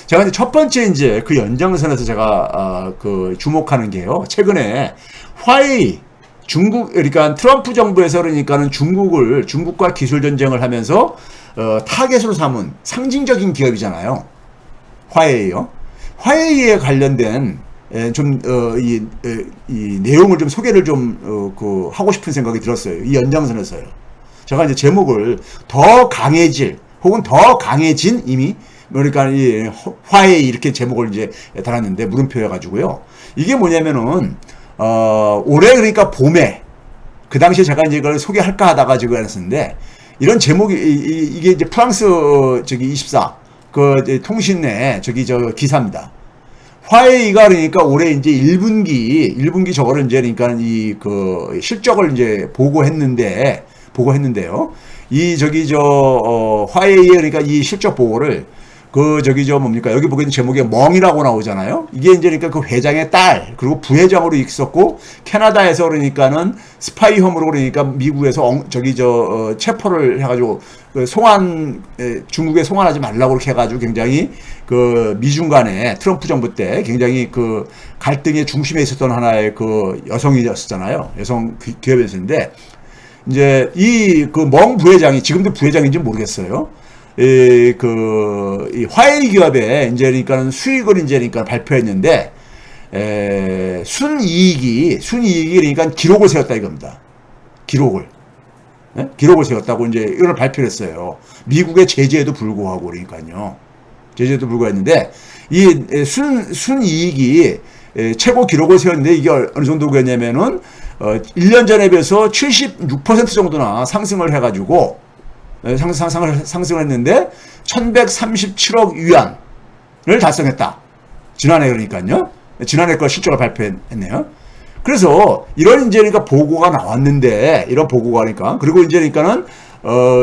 제가 이제 첫 번째 이제 그 연장선에서 제가 그 주목하는 게요. 최근에 화웨이 중국 그러니까 트럼프 정부에서 그러니까는 중국과 기술 전쟁을 하면서 타겟으로 삼은 상징적인 기업이잖아요. 화웨이요. 화웨이에 관련된 이 내용을 좀 소개를 좀 하고 싶은 생각이 들었어요. 이 연장선에서요. 제가 이제 제목을 더 강해질 혹은 더 강해진 이미 그러니까 이 화웨이 이렇게 제목을 이제 달았는데 물음표여 가지고요. 이게 뭐냐면은 올해 그러니까 봄에 그 당시에 제가 이제 이걸 소개할까 하다가 지금 했었는데 이런 제목이 이게 이제 프랑스 저기 24 그 통신의 저기 기사입니다. 화웨이가 그러니까 올해 이제 1분기 저거를 이제 그러니까 이 그 실적을 이제 보고했는데요. 이 화웨이의 그러니까 이 실적 보고를 뭡니까? 여기 보기엔 제목에 멍이라고 나오잖아요. 이게 이제 그러니까 그 회장의 딸, 그리고 부회장으로 있었고, 캐나다에서 그러니까는 스파이 혐의로 그러니까 미국에서 체포를 해가지고, 중국에 송환하지 말라고 그렇게 해가지고 굉장히 그 미중 간에 트럼프 정부 때 굉장히 그 갈등의 중심에 있었던 하나의 그 여성이었잖아요. 여성 기업이었는데, 이제 이 멍 부회장이 지금도 부회장인지 모르겠어요. 이 화웨이 기업에 이제 그러니까 수익을 이제 그러니까 발표했는데 순이익이 그러니까 기록을 세웠다 이겁니다. 기록을 세웠다고 이제 이걸 발표를 했어요. 미국의 제재에도 불구하고 그러니까요. 제재에도 불구했는데 이 순이익이 최고 기록을 세웠는데 이게 어느 정도겠냐면은 1년 전에 비해서 76% 정도나 상승을 해가지고 상승을 했는데 1137억 위안을 달성했다. 지난해 그러니까요. 지난해 거 실적을 발표했네요. 그래서 이런 이제 그러니까 보고가 나왔는데 이런 보고가 그러니까 그리고 이제 그러니까는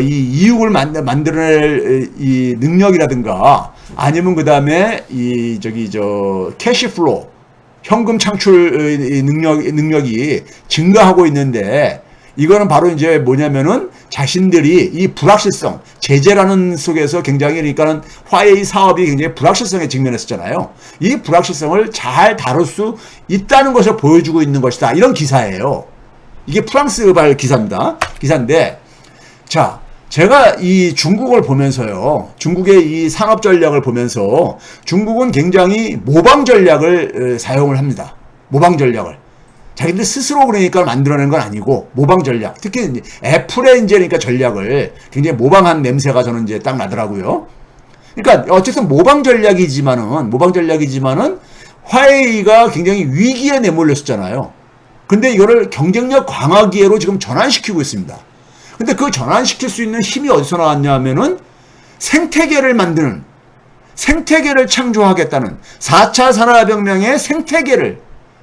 이 이익을 만들어낼 이 능력이라든가 아니면 그 다음에 캐시플로우 현금 창출 능력이 증가하고 있는데 이거는 바로 이제 뭐냐면은 자신들이 이 불확실성, 제재라는 속에서 굉장히 그러니까는 화웨이 사업이 굉장히 불확실성에 직면했었잖아요. 이 불확실성을 잘 다룰 수 있다는 것을 보여주고 있는 것이다. 이런 기사예요. 이게 프랑스발 기사인데, 자, 제가 이 중국을 보면서요, 중국의 이 산업 전략을 보면서 중국은 굉장히 모방 전략을 사용을 합니다. 모방 전략을. 자기들 스스로 그러니까 만들어낸 건 아니고 모방 전략. 특히 이제 애플의 이제 그러니까 전략을 굉장히 모방한 냄새가 저는 이제 딱 나더라고요. 그러니까 어쨌든 모방 전략이지만은 화웨이가 굉장히 위기에 내몰렸었잖아요. 근데 이거를 경쟁력 강화 기회로 지금 전환시키고 있습니다. 근데 그 전환시킬 수 있는 힘이 어디서 나왔냐면은 생태계를 만드는, 생태계를 창조하겠다는 4차 산업혁명의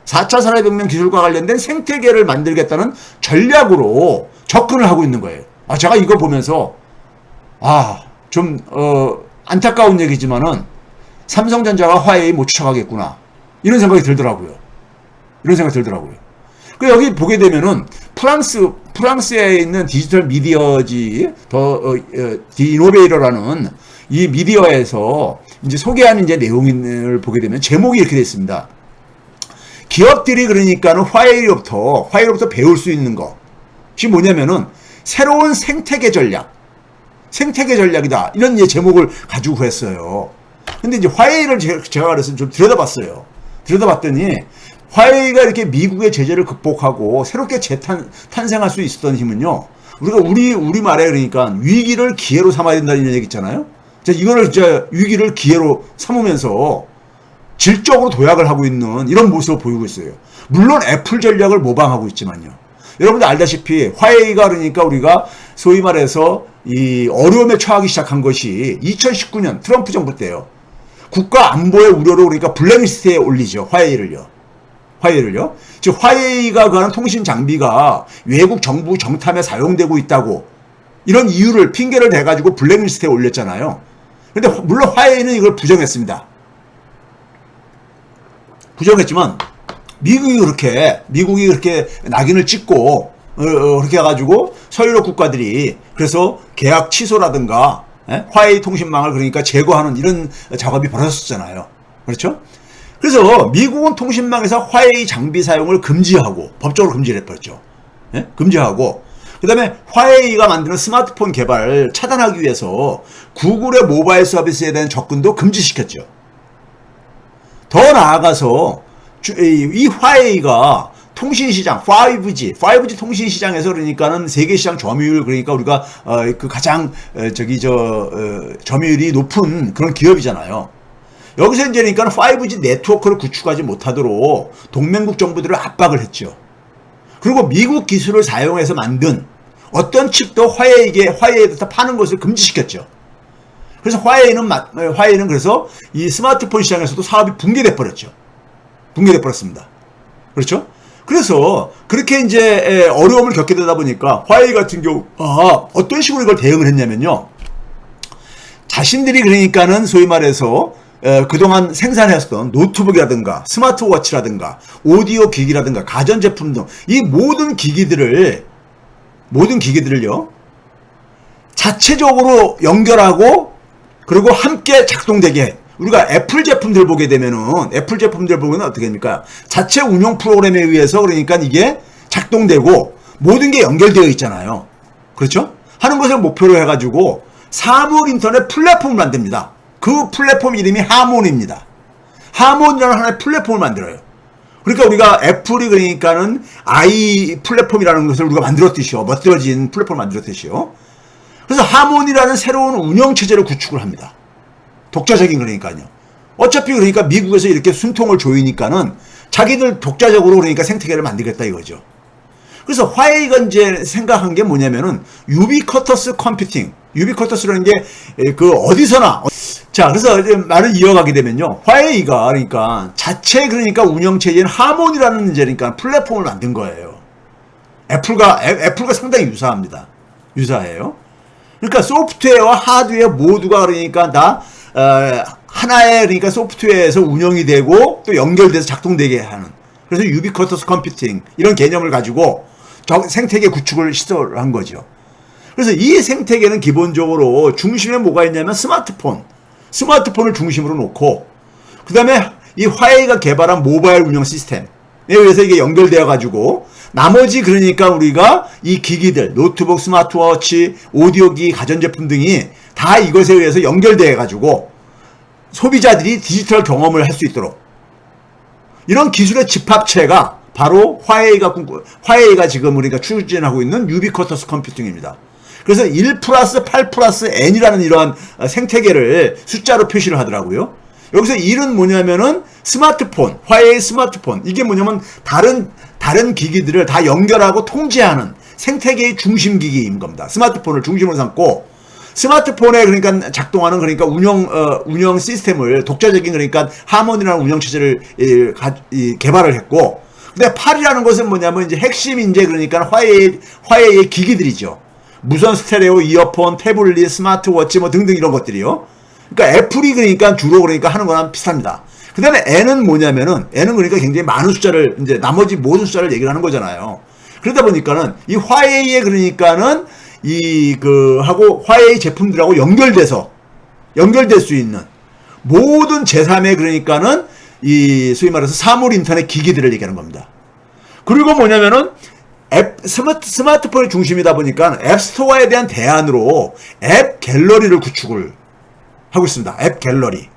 4차 산업혁명 기술과 관련된 생태계를 만들겠다는 전략으로 접근을 하고 있는 거예요. 제가 이거 보면서, 좀, 안타까운 얘기지만은, 삼성전자가 화웨이 못 쫓아가겠구나. 이런 생각이 들더라고요. 그 여기 보게 되면은, 프랑스에 있는 디지털 미디어지, 디이노베이터라는 이 미디어에서 이제 소개하는 이제 내용을 보게 되면 제목이 이렇게 되어 있습니다. 기업들이 그러니까는 화웨이로부터 배울 수 있는 것이 뭐냐면은 새로운 생태계 전략이다. 이런 이제 제목을 가지고 했어요. 근데 이제 화웨이를 제가 그래서 좀 들여다봤더니 화웨이가 이렇게 미국의 제재를 극복하고 새롭게 탄생할 수 있었던 힘은요. 우리가 우리 말에 그러니까 위기를 기회로 삼아야 된다는 이런 얘기 있잖아요. 이거를 진짜 위기를 기회로 삼으면서 질적으로 도약을 하고 있는 이런 모습을 보이고 있어요. 물론 애플 전략을 모방하고 있지만요. 여러분들 알다시피 화웨이가 그러니까 우리가 소위 말해서 이 어려움에 처하기 시작한 것이 2019년 트럼프 정부 때요. 국가 안보의 우려로 그러니까 블랙리스트에 올리죠. 화웨이를요. 즉 화웨이가 가는 통신 장비가 외국 정부 정탐에 사용되고 있다고 이런 이유를 핑계를 대가지고 블랙리스트에 올렸잖아요. 그런데 물론 화웨이는 이걸 부정했습니다. 부정했지만 미국이 그렇게 낙인을 찍고 그렇게 해가지고 서유럽 국가들이 그래서 계약 취소라든가 화웨이 통신망을 그러니까 제거하는 이런 작업이 벌어졌잖아요. 그렇죠? 그래서 미국은 통신망에서 화웨이 장비 사용을 금지하고 법적으로 금지를 해버렸죠. 금지하고 그 다음에 화웨이가 만드는 스마트폰 개발을 차단하기 위해서 구글의 모바일 서비스에 대한 접근도 금지시켰죠. 더 나아가서 이 화웨이가 통신시장 5G 통신시장에서 그러니까는 세계시장 점유율 그러니까 우리가 그 가장 점유율이 높은 그런 기업이잖아요. 여기서 이제 그러니까 5G 네트워크를 구축하지 못하도록 동맹국 정부들을 압박을 했죠. 그리고 미국 기술을 사용해서 만든 어떤 칩도 화웨이에다 파는 것을 금지시켰죠. 그래서 화웨이는 그래서 이 스마트폰 시장에서도 사업이 붕괴돼 버렸죠. 붕괴돼 버렸습니다. 그렇죠? 그래서 그렇게 이제 어려움을 겪게 되다 보니까 화웨이 같은 경우 어떤 식으로 이걸 대응을 했냐면요. 자신들이 그러니까는 소위 말해서 그동안 생산했던 노트북이라든가 스마트워치라든가 오디오 기기라든가 가전제품 등 이 모든 기기들을요 자체적으로 연결하고 그리고 함께 작동되게 해. 우리가 애플 제품들 보게 되면은 어떻게 됩니까? 자체 운영 프로그램에 의해서 그러니까 이게 작동되고 모든 게 연결되어 있잖아요. 그렇죠? 하는 것을 목표로 해가지고 사물 인터넷 플랫폼을 만듭니다. 그 플랫폼 이름이 하모니입니다. 하모니라는 하나의 플랫폼을 만들어요. 그러니까 우리가 애플이 그러니까는 아이 플랫폼이라는 것을 우리가 만들었듯이요. 멋들어진 플랫폼을 만들었듯이요. 그래서 하모니라는 새로운 운영체제를 구축을 합니다. 독자적인 그러니까요. 어차피 그러니까 미국에서 이렇게 순통을 조이니까는 자기들 독자적으로 그러니까 생태계를 만들겠다 이거죠. 그래서 화웨이가 이제 생각한 게 뭐냐면은 유비쿼터스 컴퓨팅. 유비쿼터스라는 게 그 어디서나. 자, 그래서 이제 말을 이어가게 되면요. 화웨이가 그러니까 자체 그러니까 운영체제인 하모니라는 이제 그러니까 플랫폼을 만든 거예요. 애플과 상당히 유사합니다. 유사해요. 그러니까 소프트웨어와 하드웨어 모두가 그러니까 다 하나의 그러니까 소프트웨어에서 운영이 되고 또 연결돼서 작동되게 하는. 그래서 유비쿼터스 컴퓨팅 이런 개념을 가지고 생태계 구축을 시도한 거죠. 그래서 이 생태계는 기본적으로 중심에 뭐가 있냐면 스마트폰을 중심으로 놓고 그 다음에 이 화웨이가 개발한 모바일 운영 시스템에 의해서 이게 연결되어 가지고 나머지 그러니까 우리가 이 기기들 노트북, 스마트워치, 오디오기, 가전제품 등이 다 이것에 의해서 연결되어 가지고 소비자들이 디지털 경험을 할 수 있도록 이런 기술의 집합체가 바로 화웨이가 지금 우리가 추진하고 있는 유비쿼터스 컴퓨팅입니다. 그래서 1 플러스 8 플러스 N이라는 이러한 생태계를 숫자로 표시를 하더라고요. 여기서 1은 뭐냐면은 스마트폰, 화웨이 스마트폰. 이게 뭐냐면 다른 기기들을 다 연결하고 통제하는 생태계의 중심 기기인 겁니다. 스마트폰을 중심으로 삼고 스마트폰에 그러니까 작동하는 그러니까 운영 시스템을 독자적인 그러니까 하모니라는 운영 체제를 개발을 했고 근데 8이라는 것은 뭐냐면 이제 핵심 이제 그러니까 화웨이의 기기들이죠. 무선 스테레오, 이어폰, 태블릿, 스마트워치 뭐 등등 이런 것들이요. 그러니까 애플이 그러니까 주로 그러니까 하는 거랑 비슷합니다. 그 다음에 N은 뭐냐면은 N은 그러니까 굉장히 많은 숫자를 이제 나머지 모든 숫자를 얘기를 하는 거잖아요. 그러다 보니까는 이 화웨이에 그러니까는 하고 화웨이 제품들하고 연결될 수 있는 모든 제3의 그러니까는 소위 말해서 사물 인터넷 기기들을 얘기하는 겁니다. 그리고 뭐냐면은 스마트폰의 중심이다 보니까 앱스토어에 대한 대안으로 앱 갤러리를 구축을 하고 있습니다. 앱 갤러리.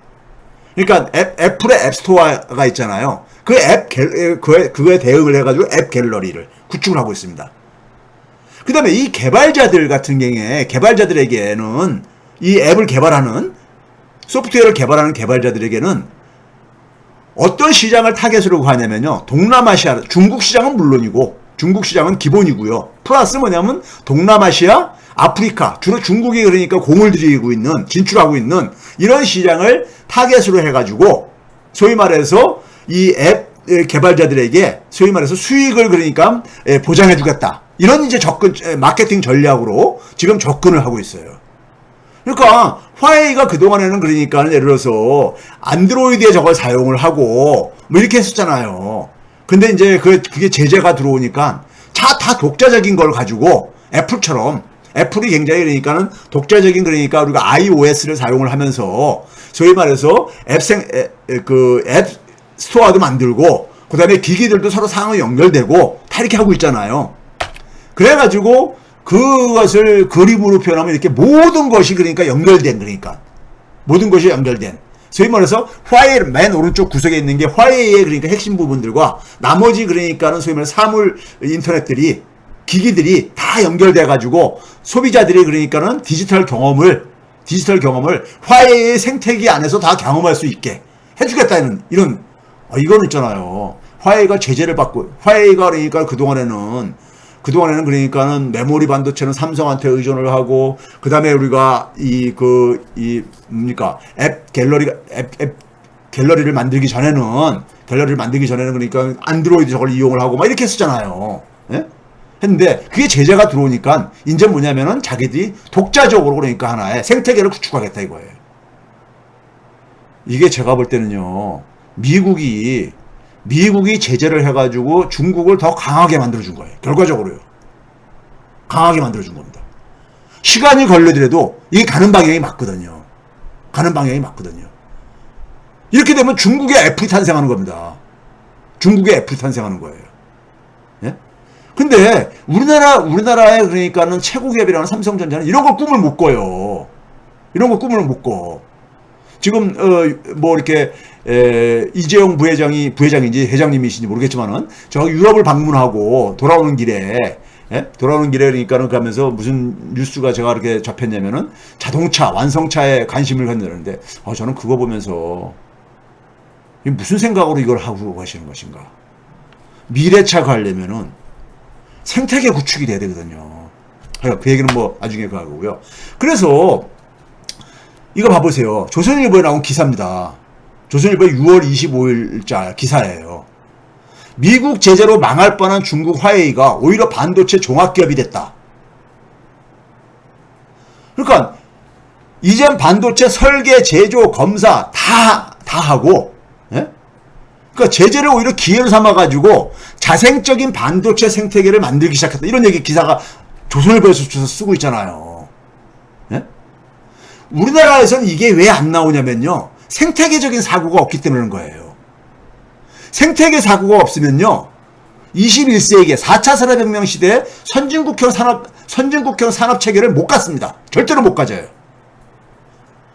그러니까 애플의 앱스토어가 있잖아요. 그거에 대응을 해가지고 앱 갤러리를 구축을 하고 있습니다. 그 다음에 이 개발자들 같은 경우에 개발자들에게는 이 앱을 개발하는 소프트웨어를 개발하는 개발자들에게는 어떤 시장을 타겟으로 하냐면요. 동남아시아, 중국 시장은 물론이고 중국 시장은 기본이고요. 플러스 뭐냐면 동남아시아, 아프리카, 주로 중국이 그러니까 공을 들이고 있는, 진출하고 있는 이런 시장을 타겟으로 해가지고 소위 말해서 이 앱 개발자들에게 소위 말해서 수익을 그러니까 보장해주겠다. 이런 이제 마케팅 전략으로 지금 접근을 하고 있어요. 그러니까 화웨이가 그동안에는 그러니까 예를 들어서 안드로이드에 저걸 사용을 하고 뭐 이렇게 했었잖아요. 근데 이제 그게 제재가 들어오니까 다 독자적인 걸 가지고 애플처럼 애플이 굉장히 그러니까는 독자적인 그러니까 우리가 iOS를 사용을 하면서 소위 말해서 앱 스토어도 만들고 그다음에 기기들도 서로 상호 연결되고 다 이렇게 하고 있잖아요. 그래가지고 그것을 그림으로 표현하면 이렇게 모든 것이 그러니까 연결된 그러니까 모든 것이 연결된 소위 말해서 화웨이 맨 오른쪽 구석에 있는 게 화웨이의 그러니까 핵심 부분들과 나머지 그러니까는 소위 말해서 사물 인터넷들이 기기들이 다 연결돼 가지고 소비자들이 그러니까는 디지털 경험을 화웨이의 생태계 안에서 다 경험할 수 있게 해주겠다는 이런 이건 있잖아요. 화웨이가 제재를 받고 화웨이가 그러니까 그동안에는 그러니까는 메모리 반도체는 삼성한테 의존을 하고 그다음에 우리가 앱 갤러리를 만들기 전에는 그러니까 안드로이드 저걸 이용을 하고 막 이렇게 했었잖아요. 예? 했는데 그게 제재가 들어오니까 이제 뭐냐면은 자기들이 독자적으로 그러니까 하나의 생태계를 구축하겠다 이거예요. 이게 제가 볼 때는요. 미국이 제재를 해가지고 중국을 더 강하게 만들어준 거예요. 결과적으로요. 강하게 만들어준 겁니다. 시간이 걸리더라도 이게 가는 방향이 맞거든요. 이렇게 되면 중국의 애플이 탄생하는 겁니다. 중국의 애플이 탄생하는 거예요. 예? 근데 우리나라의 그러니까는 최고 기업이라는 삼성전자는 이런 걸 꿈을 못 꿔요. 지금 이렇게 이재용 부회장인지 회장님이신지 모르겠지만은 저 유럽을 방문하고 돌아오는 길에 그러니까는 가면서 무슨 뉴스가 제가 이렇게 접했냐면은 자동차 완성차에 관심을 갖는다는데 저는 그거 보면서 무슨 생각으로 이걸 하고 가시는 것인가? 미래차 가려면은 생태계 구축이 돼야 되거든요. 그 얘기는 뭐 나중에 하고요. 그래서 이거 봐보세요. 조선일보에 나온 기사입니다. 조선일보 6월 25일자 기사예요. 미국 제재로 망할 뻔한 중국 화웨이가 오히려 반도체 종합기업이 됐다. 그러니까 이젠 반도체 설계, 제조, 검사 다 하고, 예? 그러니까 제재를 오히려 기회로 삼아가지고 자생적인 반도체 생태계를 만들기 시작했다. 이런 얘기 기사가 조선일보에서 쓰고 있잖아요. 예? 우리나라에서는 이게 왜 안 나오냐면요. 생태계적인 사고가 없기 때문인 거예요. 생태계 사고가 없으면요. 21세기에 4차 산업혁명 시대에 선진국형 산업 체계를 못 갖습니다. 절대로 못 가져요.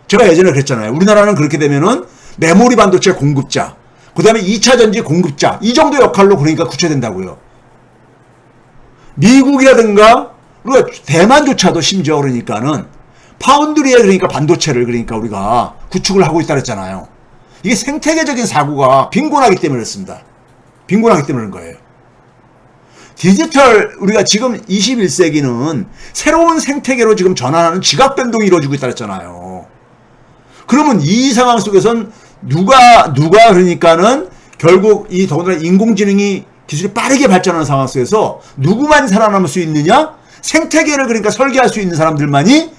제가 예전에 그랬잖아요. 우리나라는 그렇게 되면은 메모리 반도체 공급자, 그 다음에 2차 전지 공급자, 이 정도 역할로 그러니까 구체된다고요. 미국이라든가, 그리고 대만조차도 심지어 그러니까는 파운드리에 그러니까 반도체를 그러니까 우리가 구축을 하고 있다 그랬잖아요. 이게 생태계적인 사고가 빈곤하기 때문에 그렇습니다. 빈곤하기 때문에 그런 거예요. 디지털 우리가 지금 21세기는 새로운 생태계로 지금 전환하는 지각 변동이 이루어지고 있다 그랬잖아요. 그러면 이 상황 속에선 누가 그러니까는 결국 이 더군다나 인공지능이 기술이 빠르게 발전하는 상황 속에서 누구만 살아남을 수 있느냐? 생태계를 그러니까 설계할 수 있는 사람들만이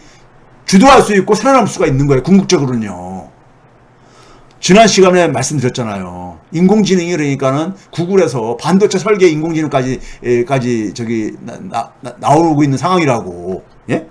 주도할 수 있고 살아남을 수가 있는 거예요. 궁극적으로는요. 지난 시간에 말씀드렸잖아요. 인공지능이 그러니까는 구글에서 반도체 설계 인공지능까지 나오고 있는 상황이라고. 예?